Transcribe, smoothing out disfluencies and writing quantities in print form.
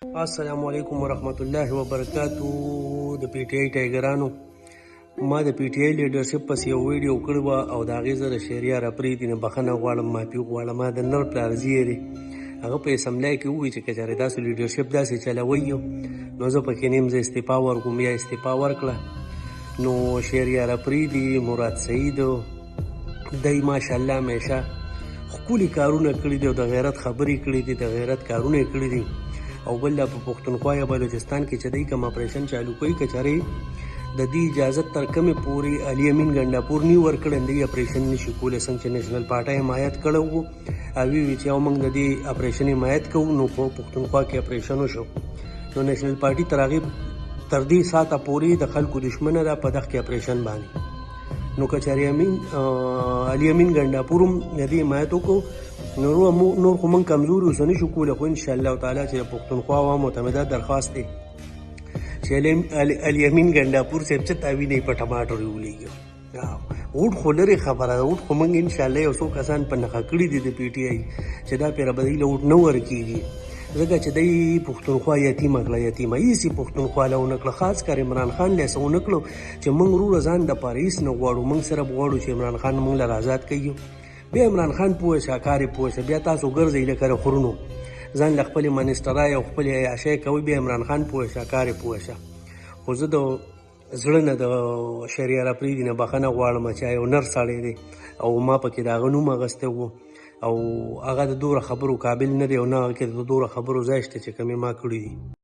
السلام علیکم ورحمت الله وبرکاتو. د پی ټی آی ټایګرانو ما د پی ټی آی لیډرشپ پس یو ویډیو کړی وه او د هغې زه د شهریار اپریدي نه بخښنه غواړم، معافي غواړم. ما د نر پلار زوی دی، هغه په اسمبلی کې ووایي چې که چېرې تاسو لیډرشپ داسې چلوئ نو زه پکې نه یم، زه استعفا ورکوم. یا استعفا ورکړه. نو شهریار اپریدي، مراد سعید، دی ماشاءالله همیشه ښکلي کارونه کړي دي او د غیرت خبرې کړي دي، د غیرت کارونه یې کړي دي. او بل په پښتونخوا یا بلوچستان کې چې دی کوم اپریشن چالو کوي، که چېرې د دې اجازت تر کومې پورې علي امین ګنډاپور نه ورکړی، دی اپریشن نشي کولی. څنګه چې نیشنل پارټۍ حمایت کړی وو، او ویل چې موږ د دې اپریشن حمایت کوو، نو په پښتونخوا کې اپریشن وشو. نو نیشنل پارټي تر هغې تر دې ساعته پورې د خلکو دشمنه ده په دغه کې اپریشن باندې. نو که چېرې علي امین ګنډاپور هم د دې حمایت وکړو، نور خو موږ کمزوري اوس نشو کولی، خو انشاءالله تعالی چې د پښتونخوا عوامو ته مې دا درخواست دی چې علي امین ګنډاپور صاحب چې تاوینه یې په ټماټر ولیږي. اوټ خو لرې خبره ده، اوټ خو موږ انشاءالله یو څو کسان په نښه کړي دي د پی ټي آی چې دا پیره به دی له اوټ نه ورکېږي، ځکه چې دی پښتونخوا یتیمه کړه، یتیمه هېڅ یې پښتونخوا له ونه کړه. خاص کر عمران خان له یې څه ونه کړو چې موږ وروره ځان دپاره هېڅ نه غواړو، موږ صرف غواړو چې عمران خان موږ له آزاد کوي. بیا عمران خان پوه شه، کار یې پوه شه، بیا تاسو ګرځئ لکه د خرونو ځان له خپلې منسټرای او خپلې عیاشۍ کوئ، بیا عمران خان پوه شه، کار یې پوه شه. خو زه د زړه نه د شهریار اپریدي نه بخښنه غواړم چې یو نر سړی دی او ما پکې د هغه نوم اخیستی و او هغه د دومره خبرو قابل نه دی او نه هغه کې د دومره خبرو ځای شته چې کومې ما کړي دي.